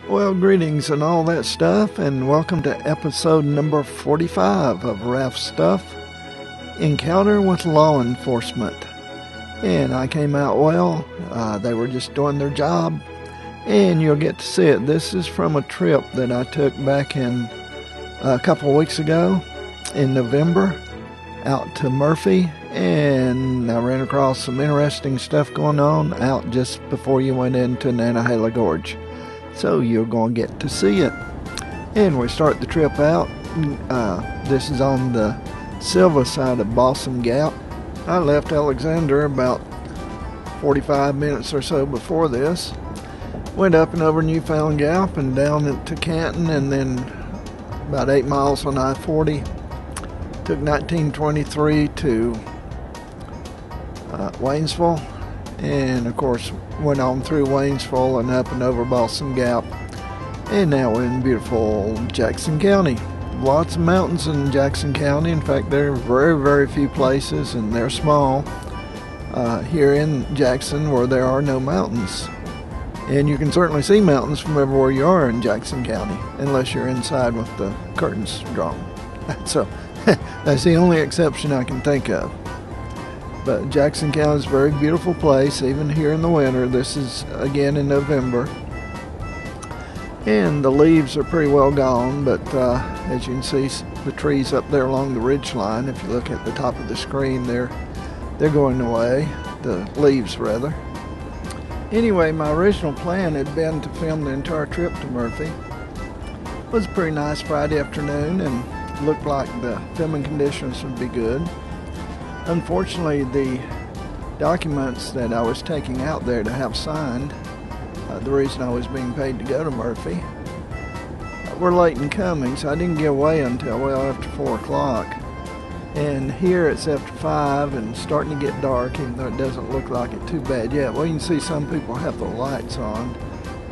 Well, greetings and all that stuff, and welcome to episode number 45 of Raf Stuff, Encounter with Law Enforcement. And I came out well. They were just doing their job, and you'll get to see it. This is from a trip that I took back in a couple of weeks ago in November out to Murphy, and I ran across some interesting stuff going on out just before you went into Nantahala Gorge. So you're going to get to see it. And we start the trip out. This is on the Silva side of Balsam Gap. I left Alexander about 45 minutes or so before this. Went up and over Newfound Gap and down to Canton, and then about 8 miles on I-40. Took 1923 to Waynesville. And of course went on through Waynesville and up and over Balsam Gap, and now we're in beautiful Jackson County. Lots of mountains in Jackson County. In fact, there are very few places, and they're small here in Jackson where there are no mountains. And you can certainly see mountains from everywhere you are in Jackson County, unless you're inside with the curtains drawn. So that's the only exception I can think of. But Jackson County is a very beautiful place, even here in the winter. This is again in November. And the leaves are pretty well gone, but as you can see, the trees up there along the ridge line, if you look at the top of the screen, they're going away, the leaves rather. Anyway, my original plan had been to film the entire trip to Murphy. It was a pretty nice Friday afternoon, and looked like the filming conditions would be good. Unfortunately, the documents that I was taking out there to have signed, the reason I was being paid to go to Murphy, were late in coming, so I didn't get away until well after 4 o'clock. And here it's after 5 and starting to get dark, even though it doesn't look like it too bad yet. Well, you can see some people have the lights on,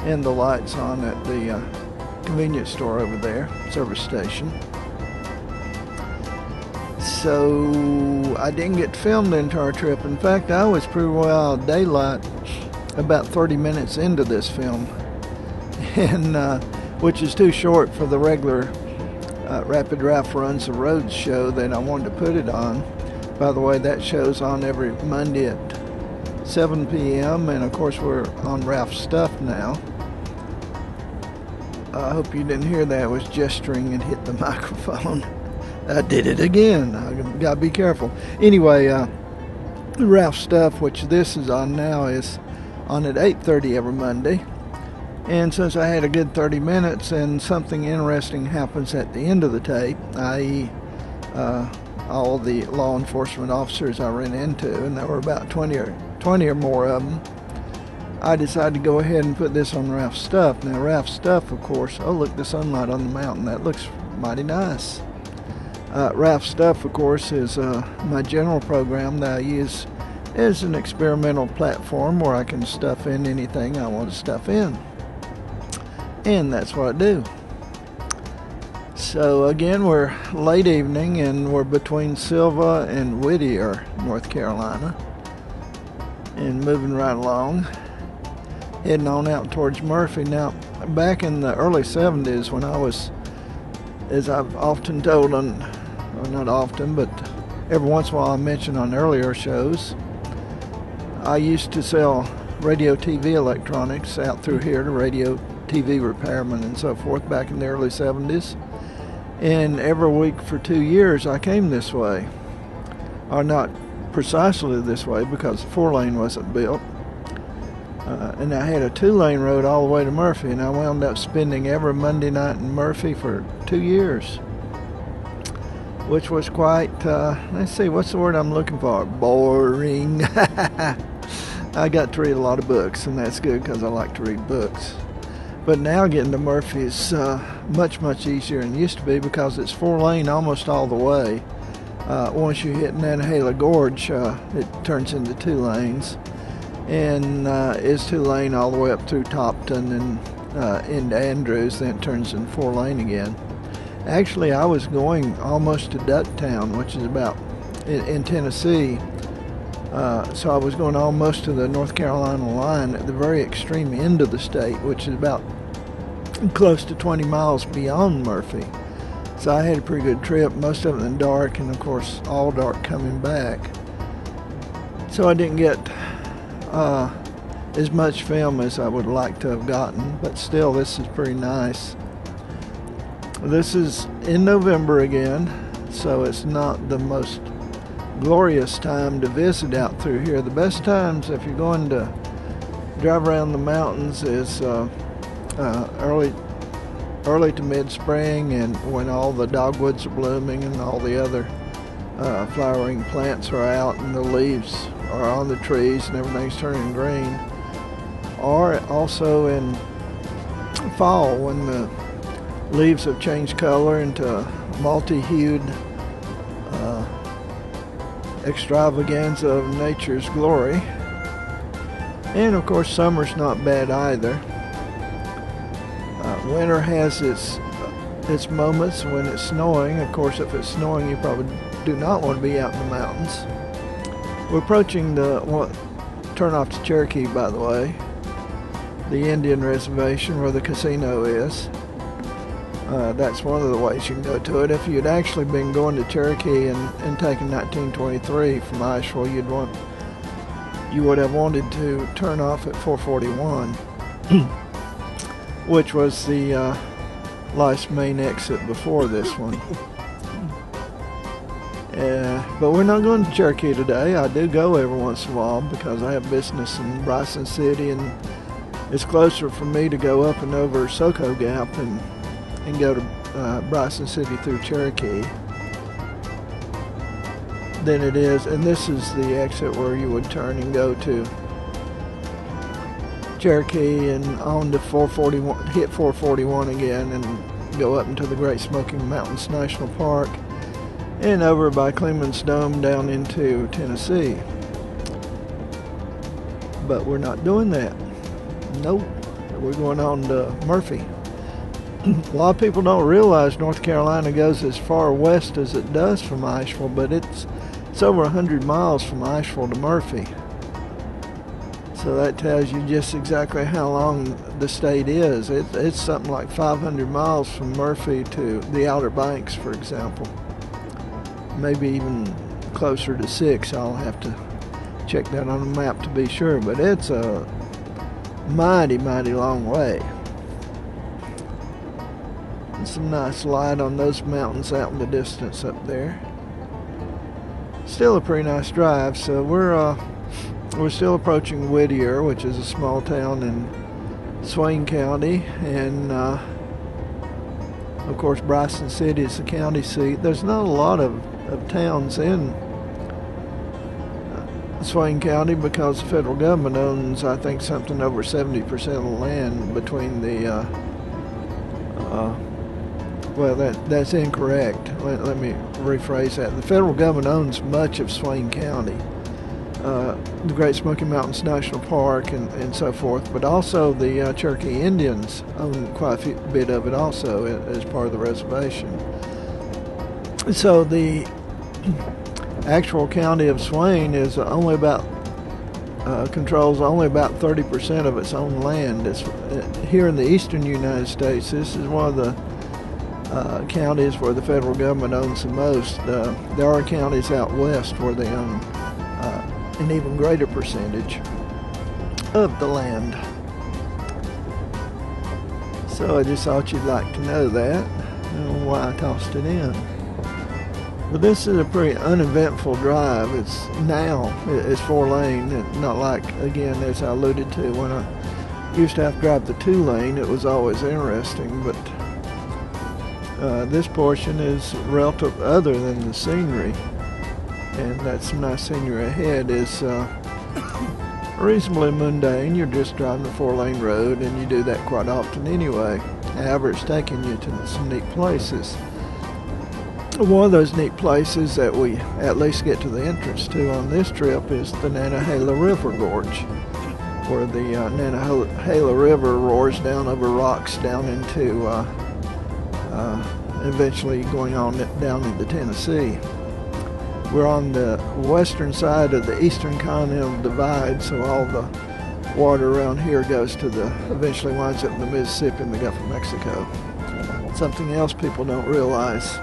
and the lights on at the convenience store over there, service station. So I didn't get to film the entire trip. In fact, I was pretty well out of daylight about 30 minutes into this film, and which is too short for the regular Rapid Raf Runs the Roads show that I wanted to put it on. By the way, that show's on every Monday at 7 p.m. and of course we're on Raf Stuff now. I hope you didn't hear that. I was gesturing and hit the microphone. I did it again. I gotta be careful. Anyway, Raf Stuff, which this is on now, is on at 8:30 every Monday. And since I had a good 30 minutes and something interesting happens at the end of the tape, i.e. all the law enforcement officers I ran into, and there were about 20 or more of them, I decided to go ahead and put this on Raf Stuff. Now Raf Stuff, of course, oh look, the sunlight on the mountain, that looks mighty nice. Raf Stuff, of course, is my general program that I use as an experimental platform where I can stuff in anything I want to stuff in. And that's what I do. So again, we're late evening and we're between Silva and Whittier, North Carolina. And moving right along, heading on out towards Murphy. Now, back in the early 70s when I was, as I've often told on, well, not often, but every once in a while I mention on earlier shows, I used to sell radio TV electronics out through here to radio TV repairmen and so forth back in the early 70s. And every week for 2 years I came this way. Or not precisely this way because the 4-lane wasn't built. And I had a 2-lane road all the way to Murphy, and I wound up spending every Monday night in Murphy for 2 years. Which was quite, let's see, what's the word I'm looking for? Boring. I got to read a lot of books, and that's good because I like to read books. But now getting to Murphy is much easier than it used to be because it's 4-lane almost all the way. Once you hit Nantahala Gorge, it turns into 2 lanes. And it's 2-lane all the way up through Topton and into Andrews, then it turns into 4-lane again. Actually, I was going almost to Ducktown, which is about in Tennessee. So I was going almost to the North Carolina line at the very extreme end of the state, which is about close to 20 miles beyond Murphy. So I had a pretty good trip, most of it in the dark, and of course all dark coming back. So I didn't get as much film as I would like to have gotten, but still this is pretty nice. This is in November again, so it's not the most glorious time to visit out through here. The best times if you're going to drive around the mountains is early to mid-spring, and when all the dogwoods are blooming and all the other flowering plants are out and the leaves are on the trees and everything's turning green. Or also in fall when the leaves have changed color into multi-hued extravaganza of nature's glory. And of course summer's not bad either. Winter has its moments when it's snowing. Of course, if it's snowing, you probably do not want to be out in the mountains. We're approaching turn off to Cherokee, by the way, the Indian reservation where the casino is. That's one of the ways you can go to it. If you'd actually been going to Cherokee and taken 1923 from Iceville, you would have wanted to turn off at 441, which was the Life's main exit before this one. But we're not going to Cherokee today. I do go every once in a while because I have business in Bryson City, and it's closer for me to go up and over Soco Gap and go to Bryson City through Cherokee than it is. And this is the exit where you would turn and go to Cherokee and on to 441, hit 441 again and go up into the Great Smoky Mountains National Park and over by Clemens Dome down into Tennessee. But we're not doing that. Nope. We're going on to Murphy. A lot of people don't realize North Carolina goes as far west as it does from Iceville, but it's over 100 miles from Iceville to Murphy. So that tells you just exactly how long the state is. It's something like 500 miles from Murphy to the Outer Banks, for example. Maybe even closer to 6. I'll have to check that on the map to be sure, but it's a mighty, mighty long way. And some nice light on those mountains out in the distance up there. Still a pretty nice drive. So we're still approaching Whittier, which is a small town in Swain County, and of course Bryson City is the county seat. There's not a lot of towns in Swain County because the federal government owns, I think, something over 70% of the land between the well, that's incorrect. Let me rephrase that. The federal government owns much of Swain County, the Great Smoky Mountains National Park and so forth, but also the Cherokee Indians own quite a bit of it also as part of the reservation. So the actual county of Swain is only about controls only about 30% of its own land. It's here in the eastern United States. This is one of the counties where the federal government owns the most. There are counties out west where they own an even greater percentage of the land. So I just thought you'd like to know that and why I tossed it in. But this is a pretty uneventful drive. It's 4-lane, not like, again, as I alluded to, when I used to have to drive the 2-lane, it was always interesting, but this portion is relative other than the scenery, and that some nice scenery ahead is reasonably mundane. You're just driving a 4-lane road, and you do that quite often anyway. However, it's taking you to some neat places. One of those neat places that we at least get to the entrance to on this trip is the Nantahala River Gorge, where the Nantahala River roars down over rocks down into eventually going on down into Tennessee. We're on the western side of the Eastern Continental Divide, so all the water around here goes to eventually winds up in the Mississippi and the Gulf of Mexico. Something else people don't realize.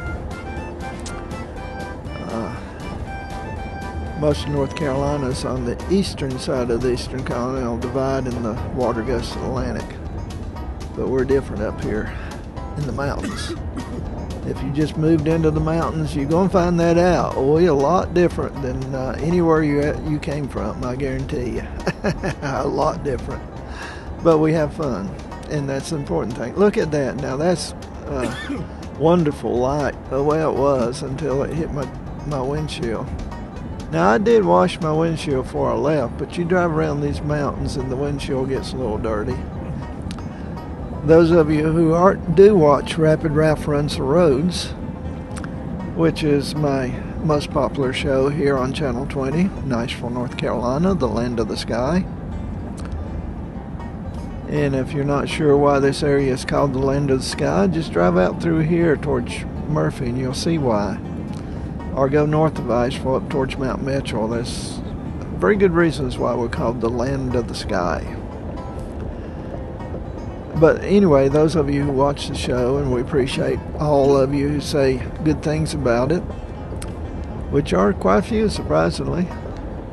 Most of North Carolina is on the eastern side of the Eastern Continental Divide, and the water goes to the Atlantic. But we're different up here in the mountains. If you just moved into the mountains, you're going to find that out. We're a lot different than anywhere you came from, I guarantee you. A lot different. But we have fun, and that's the important thing. Look at that. Now, that's wonderful light, the way it was until it hit my windshield. Now, I did wash my windshield before I left, but you drive around these mountains and the windshield gets a little dirty. Those of you who do watch Rapid Ralph Runs the Roads, which is my most popular show here on Channel 20, Nashville, North Carolina, the land of the sky. And if you're not sure why this area is called the land of the sky, just drive out through here towards Murphy and you'll see why. Or go north of Asheville up towards Mount Mitchell. There's very good reasons why we're called the land of the sky. But anyway, those of you who watch the show, and we appreciate all of you who say good things about it, which are quite a few, surprisingly.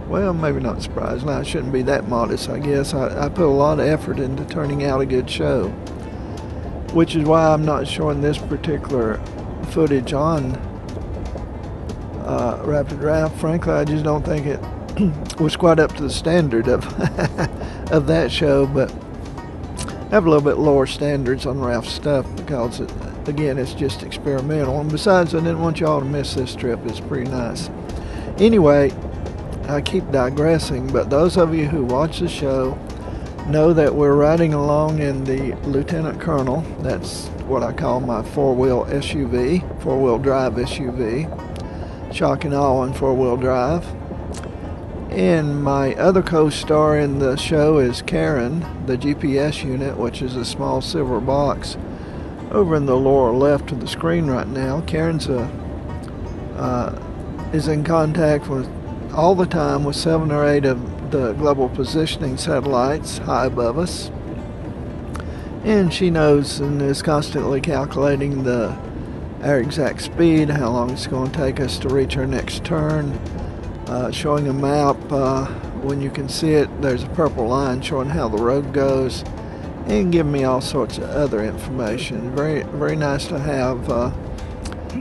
Well, maybe not surprisingly. I shouldn't be that modest, I guess. I put a lot of effort into turning out a good show, which is why I'm not showing this particular footage on Rapid Ralph. Frankly, I just don't think it was quite up to the standard of of that show, but I have a little bit lower standards on Ralph's stuff because, again, it's just experimental. And besides, I didn't want y'all to miss this trip. It's pretty nice. Anyway, I keep digressing, but those of you who watch the show know that we're riding along in the Lieutenant Colonel. That's what I call my four-wheel SUV, four-wheel drive SUV. Shock and awe on four-wheel drive. And my other co-star in the show is Karen, the GPS unit, which is a small silver box over in the lower left of the screen right now. Karen's is in contact with all the time with 7 or 8 of the global positioning satellites high above us. And she knows and is constantly calculating our exact speed, how long it's going to take us to reach our next turn, showing a map. When you can see it, there's a purple line showing how the road goes, and giving me all sorts of other information. Very, very nice to have.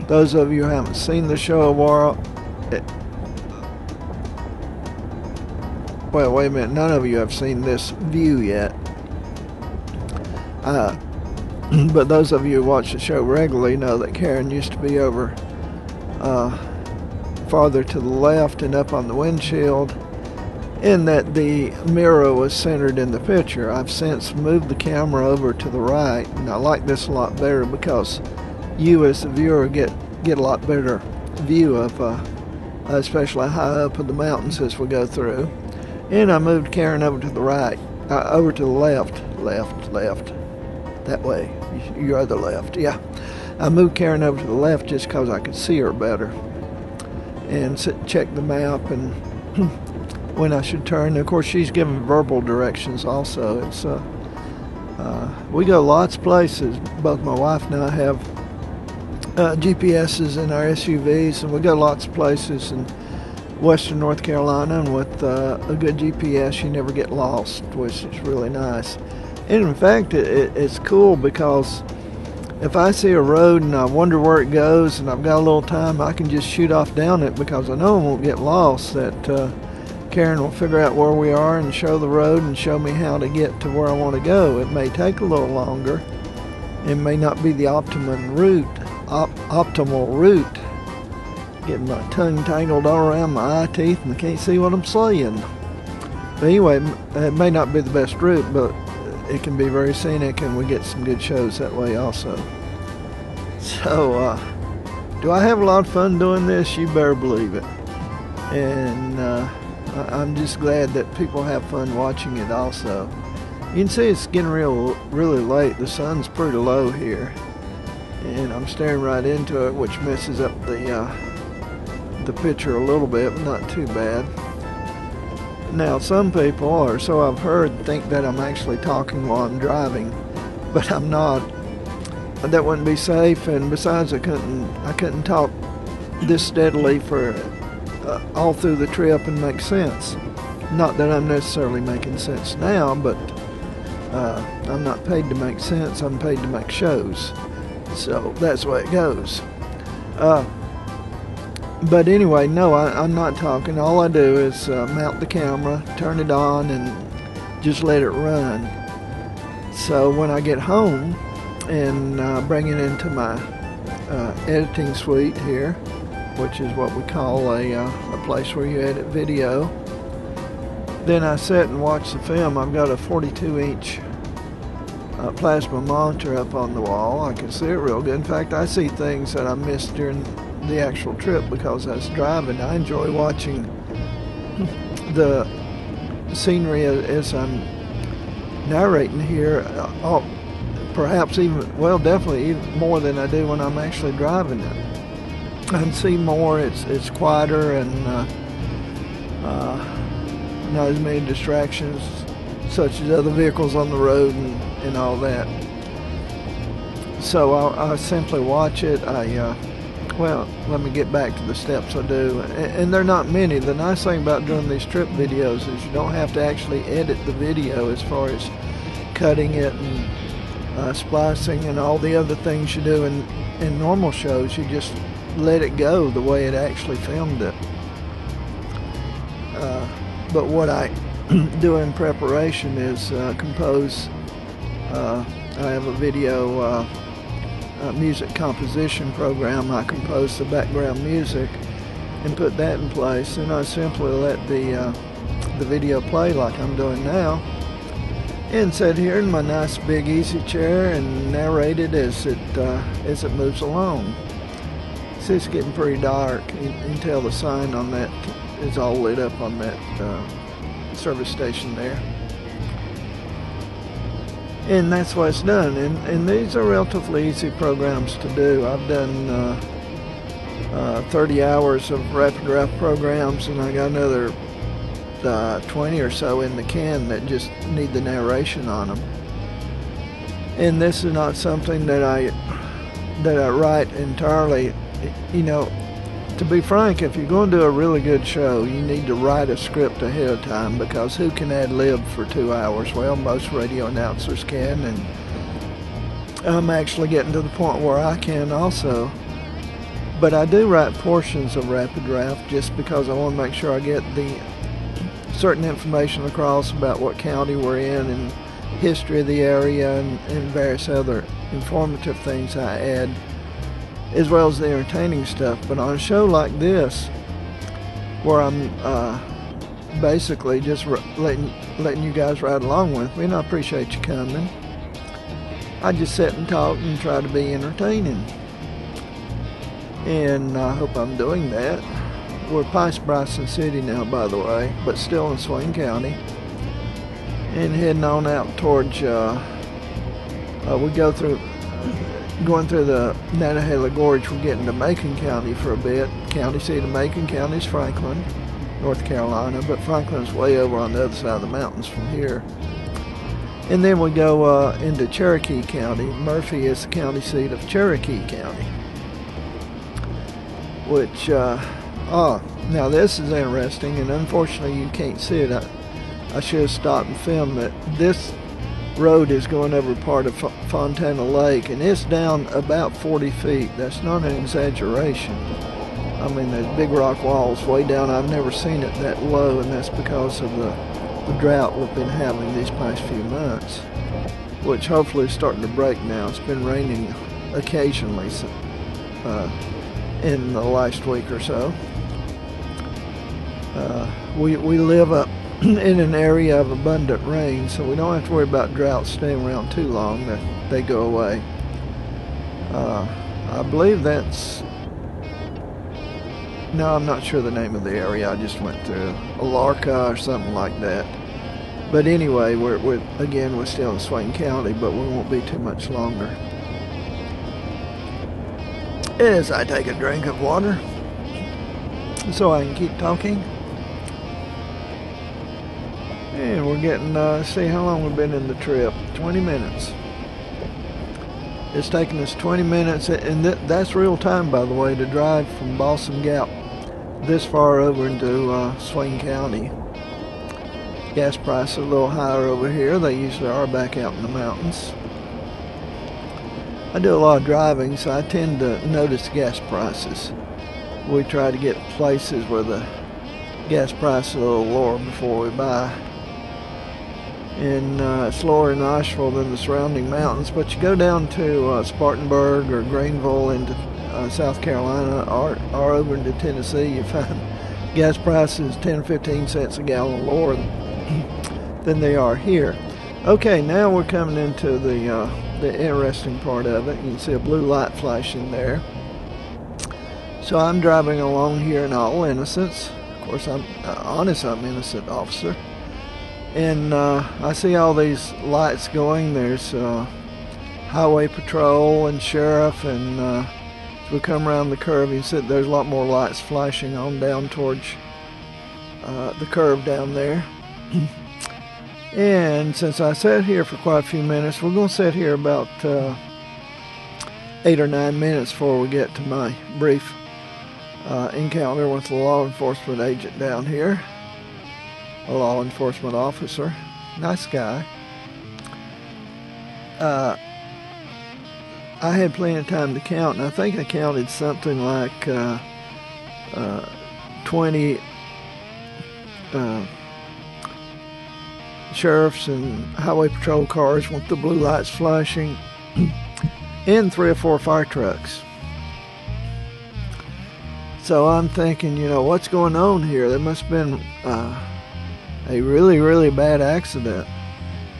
Those of you who haven't seen the show a while, well, wait a minute, none of you have seen this view yet. But those of you who watch the show regularly know that Karen used to be over farther to the left and up on the windshield, and that the mirror was centered in the picture. I've since moved the camera over to the right, and I like this a lot better because you as the viewer get a lot better view of especially high up in the mountains as we go through. And I moved Karen over to the right, over to the left, that way, your other left, yeah. I moved Karen over to the left just because I could see her better, and check the map and when I should turn. Of course, she's giving verbal directions also. It's we go lots of places. Both my wife and I have GPSs in our SUVs, and we go lots of places in western North Carolina, and with a good GPS you never get lost, which is really nice. And in fact, it's cool because if I see a road and I wonder where it goes and I've got a little time, I can just shoot off down it because I know I won't get lost, that Karen will figure out where we are and show the road and show me how to get to where I want to go. It may take a little longer. It may not be the optimal route. Getting my tongue tangled all around my eye teeth and I can't see what I'm saying. But anyway, it may not be the best route, but it can be very scenic, and we get some good shows that way also. So, do I have a lot of fun doing this? You better believe it. And I'm just glad that people have fun watching it also. You can see it's getting really late. The sun's pretty low here, and I'm staring right into it, which messes up the picture a little bit, but not too bad. Now, some people, or so I've heard, think that I'm actually talking while I'm driving, but I'm not. That wouldn't be safe, and besides, I couldn't talk this steadily for all through the trip and make sense. Not that I'm necessarily making sense now, but I'm not paid to make sense. I'm paid to make shows, so that's the way it goes. But anyway, no, I'm not talking. All I do is mount the camera, turn it on, and just let it run. So when I get home and bring it into my editing suite here, which is what we call a place where you edit video, then I sit and watch the film. I've got a 42-inch plasma monitor up on the wall. I can see it real good. In fact, I see things that I missed during the actual trip because I was driving. I enjoy watching the scenery as I'm narrating here, perhaps even, well, definitely even more than I do when I'm actually driving it. I can see more. It's quieter and not as many distractions such as other vehicles on the road and all that. So I simply watch it. Well, let me get back to the steps I do. And they're not many. The nice thing about doing these trip videos is you don't have to actually edit the video as far as cutting it and splicing and all the other things you do in normal shows. You just let it go the way it actually filmed it. But what I do in preparation is compose. I have a video music composition program. I compose the background music and put that in place, and I simply let the video play like I'm doing now, and sit here in my nice big easy chair and narrate it as it moves along. See, it's getting pretty dark. You can tell the sign on that is all lit up on that service station there. And that's what it's done. And these are relatively easy programs to do. I've done 30 hours of Rapid Draft programs, and I got another 20 or so in the can that just need the narration on them. And this is not something that I write entirely. You know, to be frank, if you're going to do a really good show, you need to write a script ahead of time, because who can ad-lib for 2 hours? Well, most radio announcers can, and I'm actually getting to the point where I can also. But I do write portions of Rapid Draft just because I want to make sure I get the certain information across about what county we're in and history of the area and various other informative things I add, as well as the entertaining stuff. But on a show like this, where I'm basically just letting you guys ride along with me, and I appreciate you coming, I just sit and talk and try to be entertaining. And I hope I'm doing that. We're past Bryson City now, by the way, but still in Swain County. And heading on out towards, we go through, going through the Nantahala Gorge, we're getting to Macon County for a bit. County seat of Macon County is Franklin, North Carolina, but Franklin's way over on the other side of the mountains from here. And then we go into Cherokee County. Murphy is the county seat of Cherokee County, which, now this is interesting, and unfortunately you can't see it. I should have stopped and filmed it. This road is going over part of Fontana Lake, and it's down about 40 feet. That's not an exaggeration. I mean, there's big rock walls way down. I've never seen it that low, and that's because of the drought we've been having these past few months, which hopefully is starting to break now. It's been raining occasionally in the last week or so. We live up in an area of abundant rain, so we don't have to worry about droughts staying around too long. That they go away. I believe that's, no, I'm not sure the name of the area I just went through, Alarka or something like that. But anyway, we're still in Swain County, but we won't be too much longer. As I take a drink of water so I can keep talking. And we're getting, see how long we've been in the trip. 20 minutes. It's taken us 20 minutes, and that's real time, by the way, to drive from Balsam Gap this far over into Swain County. Gas prices are a little higher over here. They usually are back out in the mountains. I do a lot of driving, so I tend to notice gas prices. We try to get places where the gas price is a little lower before we buy. And it's lower in Asheville than the surrounding mountains, but you go down to Spartanburg or Greenville into South Carolina or over into Tennessee, you find gas prices 10 or 15 cents a gallon lower than they are here. Okay, now we're coming into the interesting part of it. You can see a blue light flashing there. So I'm driving along here in all innocence. Of course, I'm honest, I'm innocent, officer. And I see all these lights going. There's highway patrol and sheriff, and as we come around the curve, you see there's a lot more lights flashing on down towards the curve down there. And since I sat here for quite a few minutes, we're going to sit here about 8 or 9 minutes before we get to my brief encounter with a law enforcement agent down here. A law enforcement officer. Nice guy. I had plenty of time to count, and I think I counted something like 20 sheriffs and highway patrol cars with the blue lights flashing and 3 or 4 fire trucks. So I'm thinking, you know, what's going on here? There must have been a really, really bad accident.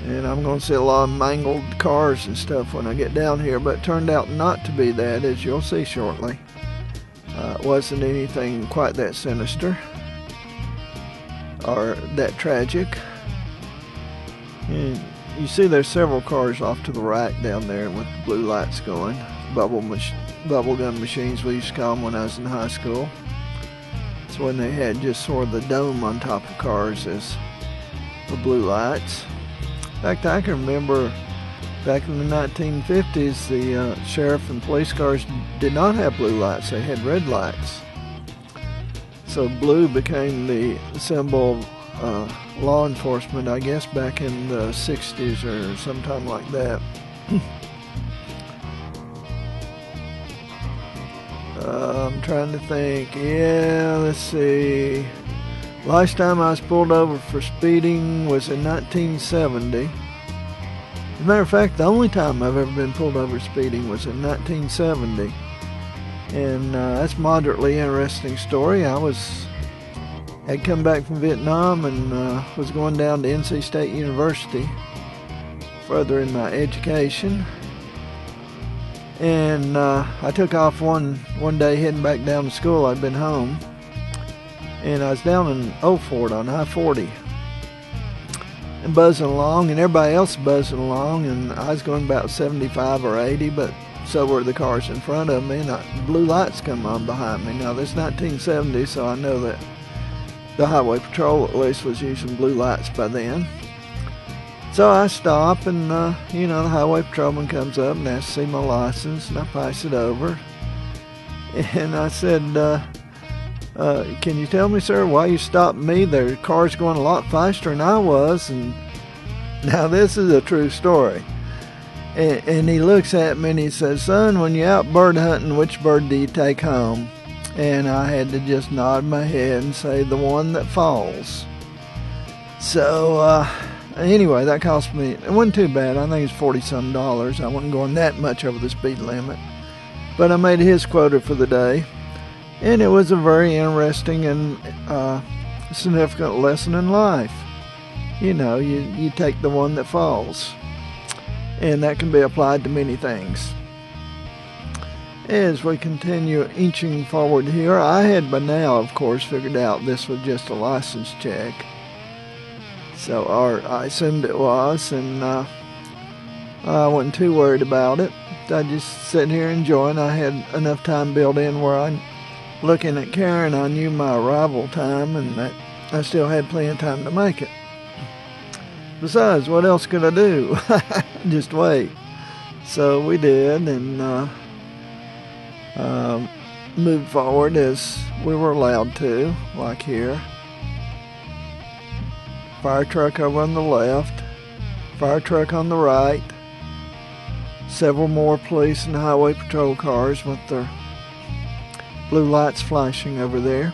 And I'm going to see a lot of mangled cars and stuff when I get down here, but it turned out not to be that, as you'll see shortly. It wasn't anything quite that sinister or that tragic. And you see there's several cars off to the right down there with the blue lights going. Bubble gum machines, we used to call them when I was in high school. It's when they had just sort of the dome on top of cars as the blue lights. In fact, I can remember back in the 1950s, the sheriff and police cars did not have blue lights, they had red lights. So blue became the symbol of law enforcement, I guess, back in the 60s or sometime like that. I'm trying to think. Yeah, let's see. Last time I was pulled over for speeding was in 1970. As a matter of fact, the only time I've ever been pulled over speeding was in 1970. And that's a moderately interesting story. I had come back from Vietnam and was going down to NC State University, further in my education. And I took off one day heading back down to school. I'd been home. And I was down in Old Fort on I-40 and buzzing along, and everybody else buzzing along, and I was going about 75 or 80, but so were the cars in front of me, and blue lights come on behind me. Now, this is 1970, so I know that the highway patrol at least was using blue lights by then. So I stop, and you know, the highway patrolman comes up and asks to see my license, and I pass it over. And I said, can you tell me, sir, why you stopped me? The car's going a lot faster than I was. And now this is a true story. And he looks at me and he says, son, when you're out bird hunting, which bird do you take home? And I had to just nod my head and say, the one that falls. So anyway, that cost me, it wasn't too bad. I think it's $40-some. I wasn't going that much over the speed limit. But I made his quota for the day. And it was a very interesting and significant lesson in life. You know, you take the one that falls. And that can be applied to many things. As we continue inching forward here, I had by now, of course, figured out this was just a license check. So I assumed it was, and I wasn't too worried about it. I just sitting here enjoying. I had enough time built in where I'm looking at Karen. I knew my arrival time, and that I still had plenty of time to make it. Besides, what else could I do? Just wait. So we did, and moved forward as we were allowed to, like here. Fire truck over on the left, fire truck on the right, several more police and highway patrol cars with their blue lights flashing over there.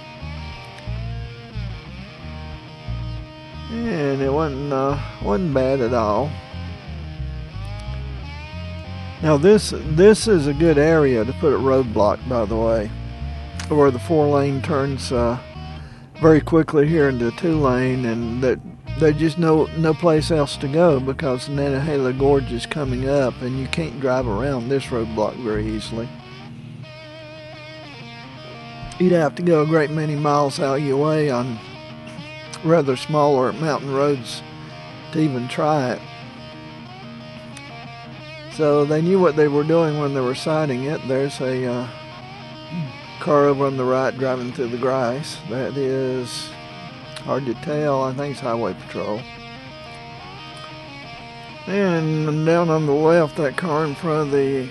And it wasn't bad at all. Now this is a good area to put a roadblock, by the way, where the 4-lane turns very quickly here into 2-lane, and there's just no place else to go because the Nantahala Gorge is coming up, and you can't drive around this roadblock very easily. You'd have to go a great many miles out of your way on rather smaller mountain roads to even try it. So they knew what they were doing when they were sighting it. There's a car over on the right driving through the grass. That is hard to tell. I think it's Highway Patrol. And down on the left, that car in front of the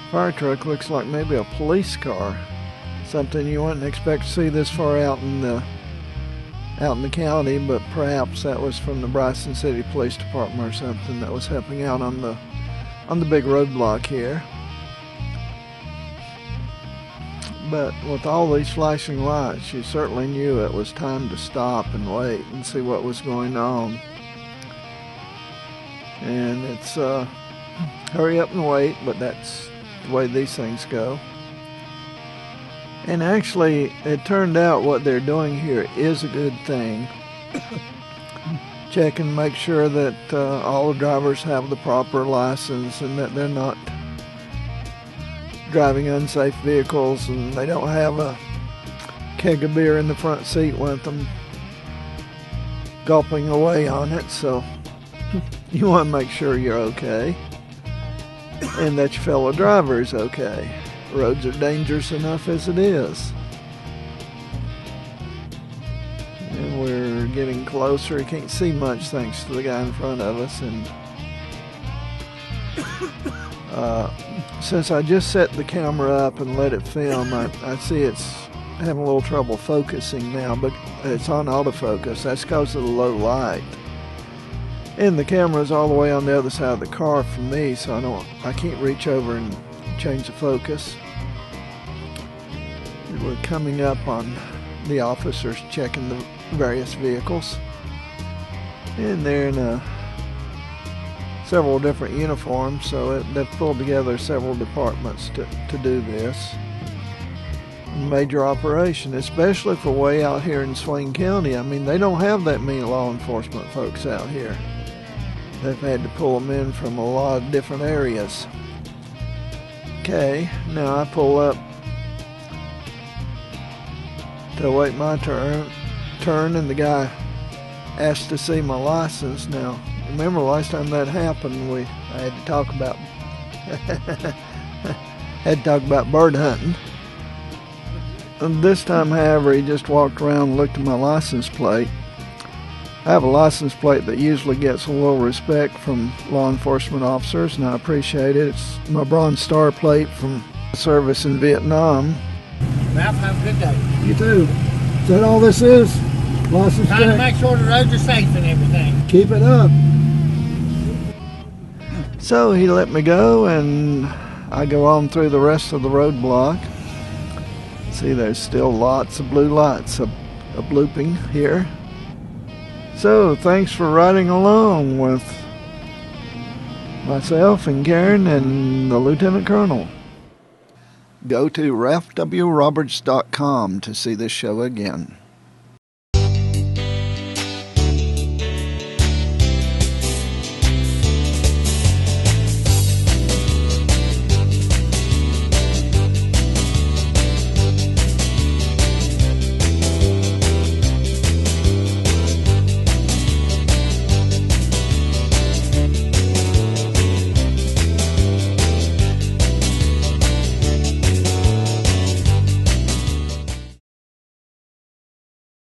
fire truck looks like maybe a police car. Something you wouldn't expect to see this far out in the county, but perhaps that was from the Bryson City Police Department or something that was helping out on the big roadblock here. But with all these flashing lights, you certainly knew it was time to stop and wait and see what was going on. And it's hurry up and wait, but that's the way these things go. And actually, it turned out what they're doing here is a good thing. Check and make sure that all the drivers have the proper license and that they're not driving unsafe vehicles and they don't have a keg of beer in the front seat with them gulping away on it. So you want to make sure you're okay and that your fellow driver is okay. Roads are dangerous enough as it is. And we're getting closer. You can't see much thanks to the guy in front of us. And since I just set the camera up and let it film, I see it's having a little trouble focusing now, but it's on autofocus. That's because of the low light. And the camera's all the way on the other side of the car from me, so I can't reach over and change the focus. We're coming up on the officers checking the various vehicles, and they're in several different uniforms, so they've pulled together several departments to do this major operation, especially for way out here in Swain County. I mean, they don't have that many law enforcement folks out here. They've had to pull them in from a lot of different areas. Okay, now I pull up to wait my turn, and the guy asked to see my license. Now, remember last time that happened, I had to talk about bird hunting. And this time, however, he just walked around and looked at my license plate. I have a license plate that usually gets a little respect from law enforcement officers, and I appreciate it. It's my Bronze Star plate from service in Vietnam. Ralph, have a good day. You too. Is that all this is? License Trying to make sure the roads are safe and everything. Keep it up. So he let me go, and I go on through the rest of the roadblock. See, there's still lots of blue lights a-blooping here. So, thanks for riding along with myself and Karen and the Lieutenant Colonel. Go to ralphwroberts.com to see this show again.